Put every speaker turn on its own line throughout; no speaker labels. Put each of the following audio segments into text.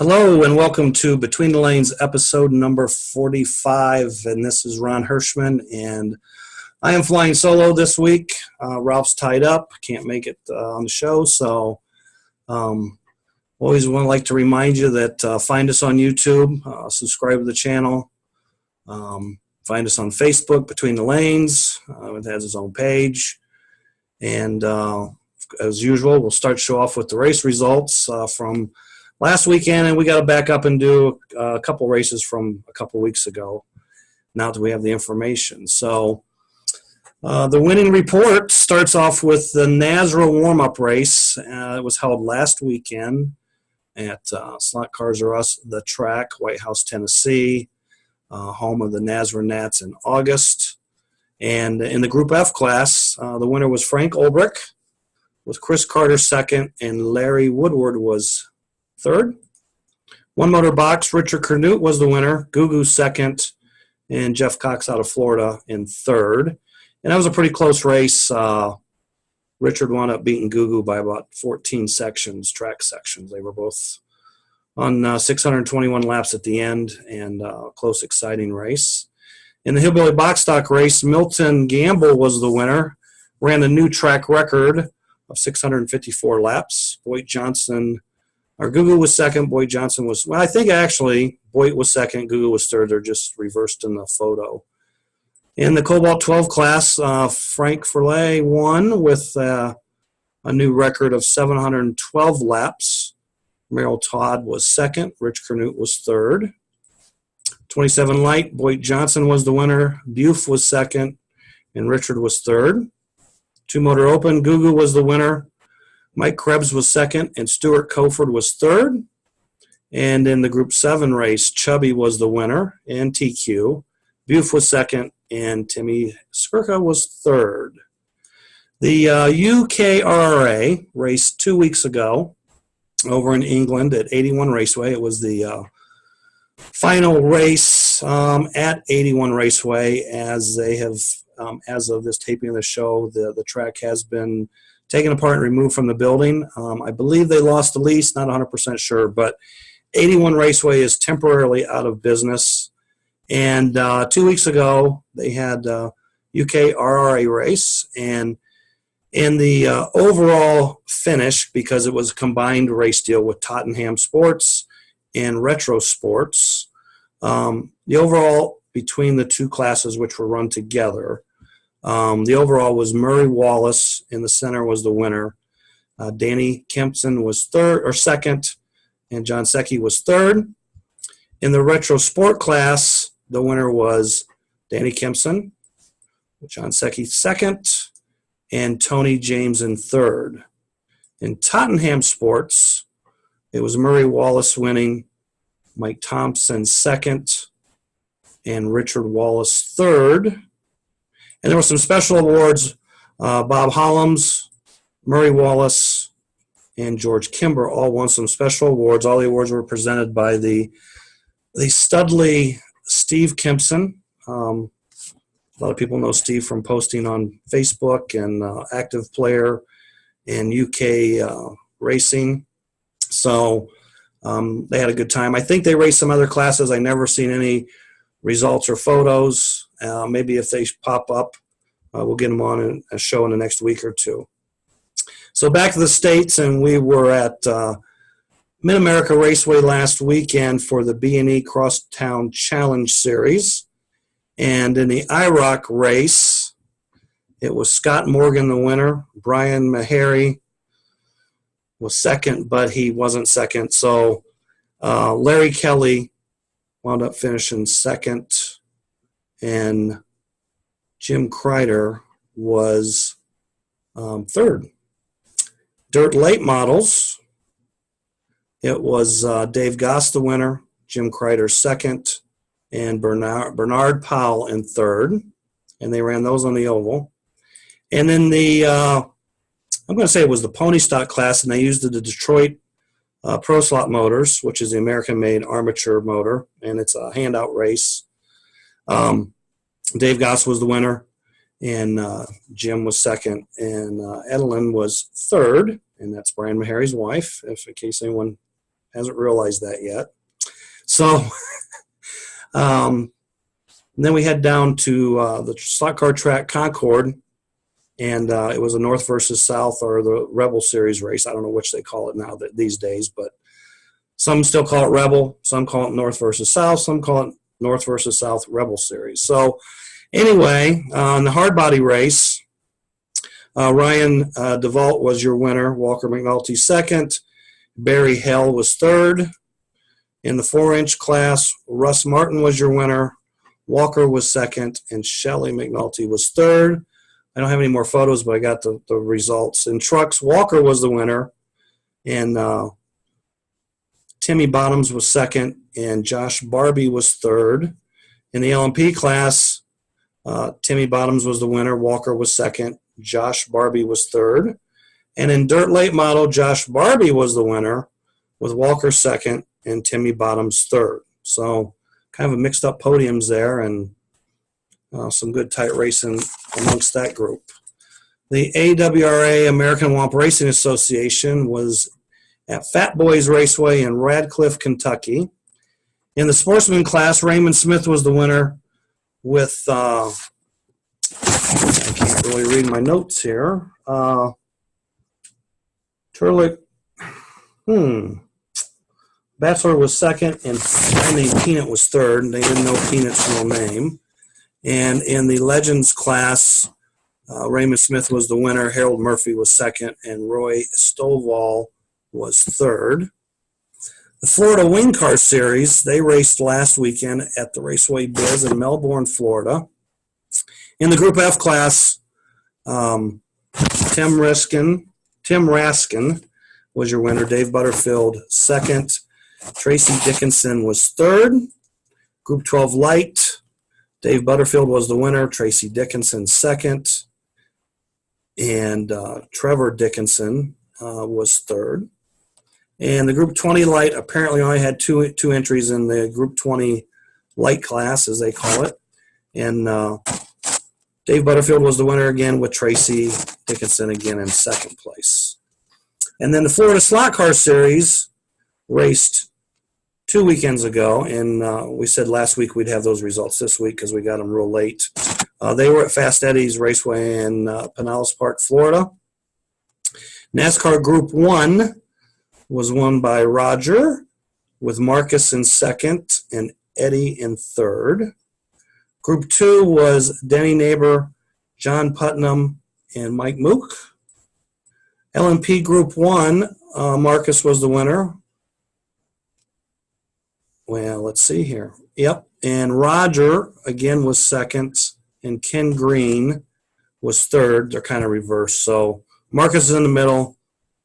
Hello and welcome to Between the Lanes episode number 45, and this is Ron Hirschman, and I am flying solo this week. Ralph's tied up, can't make it on the show, so always want to like to remind you that find us on YouTube, subscribe to the channel, find us on Facebook, Between the Lanes. It has its own page, and as usual, we'll start the show off with the race results from last weekend, and we got to back up and do a couple races from a couple weeks ago, now that we have the information. So the winning report starts off with the Nazareth warm-up race. It was held last weekend at Slot Cars R Us, the track, White House, Tennessee, home of the Nazareth Nats in August. And in the Group F class, the winner was Frank Ulbrich, with Chris Carter second, and Larry Woodward was third. One motor box, Richard Canute was the winner, Gugu second, and Jeff Cox out of Florida in third. And that was a pretty close race. Richard wound up beating Gugu by about 14 sections, track sections. They were both on 621 laps at the end, and a close, exciting race. In the Hillbilly Box Stock race, Milton Gamble was the winner, ran a new track record of 654 laps. Boyd Johnson, or Gugu was second, Boyd Johnson was, well, I think actually Boyd was second, Gugu was third. They're just reversed in the photo. In the Cobalt 12 class, Frank Ferlet won with a new record of 712 laps. Merrill Todd was second, Rich Canute was third. 27 light, Boyd Johnson was the winner, Bufe was second, and Richard was third. Two motor open, Gugu was the winner, Mike Krebs was second, and Stuart Coford was third. And in the Group 7 race, Chubby was the winner, and TQ. Bufe was second, and Timmy Skirka was third. The UKRRA raced 2 weeks ago over in England at 81 Raceway. It was the final race at 81 Raceway, as they have, as of this taping of the show, the track has been taken apart and removed from the building. I believe they lost the lease, not 100% sure, but 81 Raceway is temporarily out of business. And 2 weeks ago, they had UK RRA race, and in the overall finish, because it was a combined race deal with Tottenham Sports and Retro Sports, the overall between the two classes, which were run together, the overall was Murray Wallace in the center was the winner. Danny Kempson was second, and John Secchi was third. In the Retro Sport class, the winner was Danny Kempson, John Secchi second, and Tony James in third. In Tottenham Sports, it was Murray Wallace winning, Mike Thompson second, and Richard Wallace third. And there were some special awards. Bob Hollums, Murray Wallace, and George Kimber all won some special awards. All the awards were presented by the Studley Steve Kempson. A lot of people know Steve from posting on Facebook, and active player in UK racing. So they had a good time. I think they raced some other classes. I never seen any results or photos. Maybe if they pop up, we'll get them on a show in the next week or two. So back to the States, and we were at Mid-America Raceway last weekend for the B&E Crosstown Challenge Series. And in the IROC race, it was Scott Morgan the winner. Brian Meharry was second, but he wasn't second. So Larry Kelly wound up finishing second, and Jim Kreider was third. Dirt late models, it was Dave Goss the winner, Jim Kreider second, and Bernard Powell in third, and they ran those on the oval. And then the, I'm going to say it was the pony stock class, and they used the Detroit Pro Slot Motors, which is the American-made armature motor, and it's a handout race. Dave Goss was the winner, and Jim was second, and Edelin was third, and that's Brian Meharry's wife, if in case anyone hasn't realized that yet. So then we head down to the slot car track Concord, and it was a North versus South, or the Rebel Series race. I don't know which they call it now these days, but some still call it Rebel, some call it North versus South, some call it North versus South Rebel Series. So anyway, in the hard body race, Ryan DeVault was your winner, Walker McNulty second, Barry Hell was third. In the 4-inch class, Russ Martin was your winner, Walker was second, and Shelly McNulty was third. I don't have any more photos, but I got the results. In trucks, Walker was the winner, and Timmy Bottoms was second, and Josh Barbie was third. In the LMP class, Timmy Bottoms was the winner, Walker was second, Josh Barbie was third. And in dirt late model, Josh Barbie was the winner, with Walker second and Timmy Bottoms third. So kind of a mixed up podiums there, and some good tight racing amongst that group. The AWRA, American Womp Racing Association, was at Fat Boys Raceway in Radcliffe, Kentucky. In the sportsman class, Raymond Smith was the winner with, I can't really read my notes here. Turlick, Bachelor was second, and a guy named Peanut was third. They didn't know Peanut's real name. And in the Legends class, Raymond Smith was the winner, Harold Murphy was second, and Roy Stovall was third. The Florida Wing Car Series, they raced last weekend at the Raceway Biz in Melbourne, Florida. In the Group F class, Tim Raskin was your winner, Dave Butterfield second, Tracy Dickinson was third. Group 12 Light, Dave Butterfield was the winner, Tracy Dickinson second, and Trevor Dickinson was third. And the Group 20 Light apparently only had two entries in the Group 20 Light class, as they call it. And Dave Butterfield was the winner again, with Tracy Dickinson again in second place. And then the Florida Slot Car Series raced 2 weekends ago, and we said last week we'd have those results this week because we got them real late. They were at Fast Eddie's Raceway in Pinellas Park, Florida. NASCAR Group 1 was won by Roger, with Marcus in second and Eddie in third. Group 2 was Denny Neighbor, John Putnam, and Mike Mook. LMP Group 1, Marcus was the winner. Well, let's see here. Yep, and Roger, again, was second, and Ken Green was third. They're kind of reversed. So Marcus is in the middle,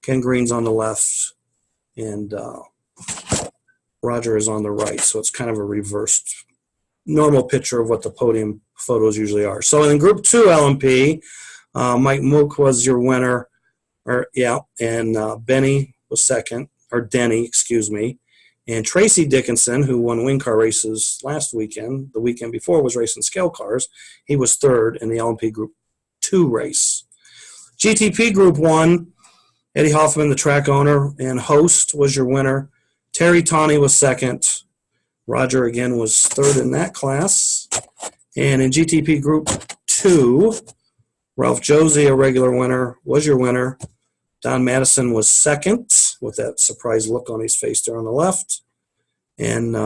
Ken Green's on the left, and Roger is on the right. So it's kind of a reversed normal picture of what the podium photos usually are. So in Group 2 LMP, Mike Mook was your winner, and Benny was second, or Denny, excuse me. And Tracy Dickinson, who won wing car races last weekend, the weekend before was racing scale cars, he was third in the LMP Group 2 race. GTP Group 1, Eddie Hoffman, the track owner and host, was your winner. Terry Tawney was second. Roger, again, was third in that class. And in GTP Group 2, Ralph Josie, a regular winner, was your winner. Don Madison was second, with that surprised look on his face there on the left. And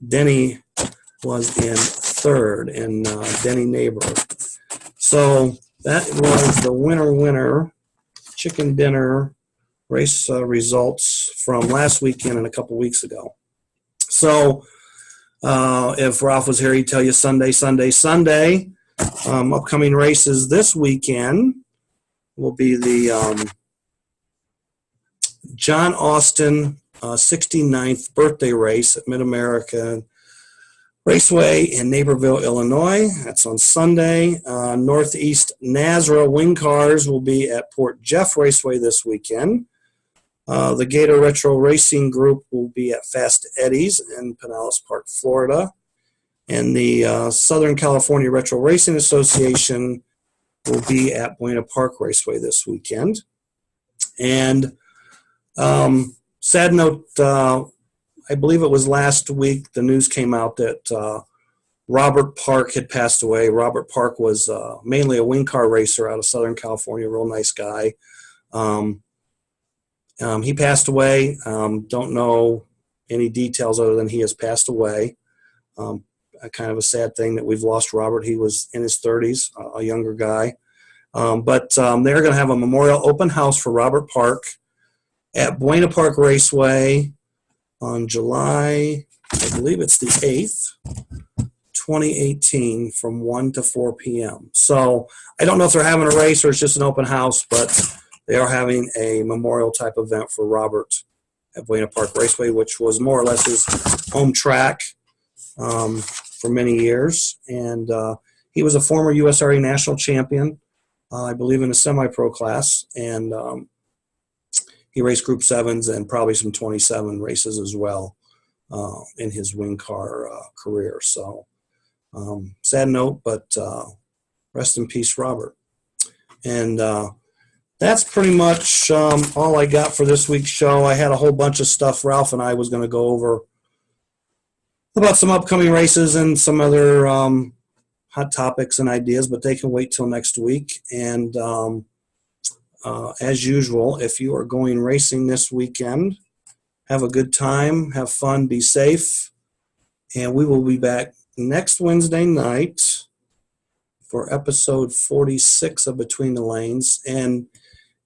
Denny was in third, and Denny Neighbor. So that was the winner chicken dinner race results from last weekend and a couple weeks ago. So if Ralph was here, he'd tell you Sunday. Upcoming races this weekend will be the John Austin 69th birthday race at Mid-America Raceway in Naperville, Illinois. That's on Sunday. Northeast Nazareth Wing Cars will be at Port Jeff Raceway this weekend. The Gator Retro Racing Group will be at Fast Eddie's in Pinellas Park, Florida. And the Southern California Retro Racing Association will be at Buena Park Raceway this weekend. And sad note, I believe it was last week, the news came out that Robert Park had passed away. Robert Park was mainly a wing car racer out of Southern California, real nice guy. He passed away. Don't know any details other than he has passed away. Kind of a sad thing that we've lost Robert. He was in his 30s, a younger guy. But they're going to have a memorial open house for Robert Park at Buena Park Raceway on July, I believe it's the 8th, 2018, from 1 to 4 p.m. So I don't know if they're having a race or it's just an open house, but they are having a memorial type event for Robert at Buena Park Raceway, which was more or less his home track for many years. And he was a former USRA national champion, I believe in a semi-pro class, and he raced Group 7s and probably some 27 races as well in his wing car career. So sad note, but rest in peace, Robert. And that's pretty much all I got for this week's show. I had a whole bunch of stuff Ralph and I was going to go over about some upcoming races and some other hot topics and ideas, but they can wait till next week. And as usual, if you are going racing this weekend, have a good time, have fun, be safe, and we will be back next Wednesday night for episode 46 of Between the Lanes. And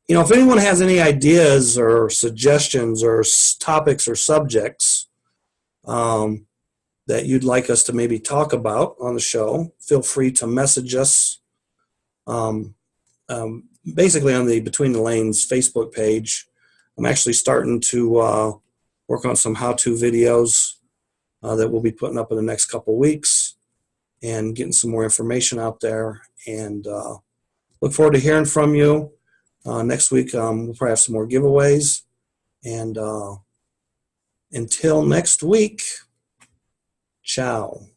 you know, if anyone has any ideas or suggestions or topics or subjects that you'd like us to maybe talk about on the show, feel free to message us basically on the Between the Lanes Facebook page. I'm actually starting to work on some how-to videos that we'll be putting up in the next couple weeks and getting some more information out there. And look forward to hearing from you. Next week, we'll probably have some more giveaways. And until next week, ciao.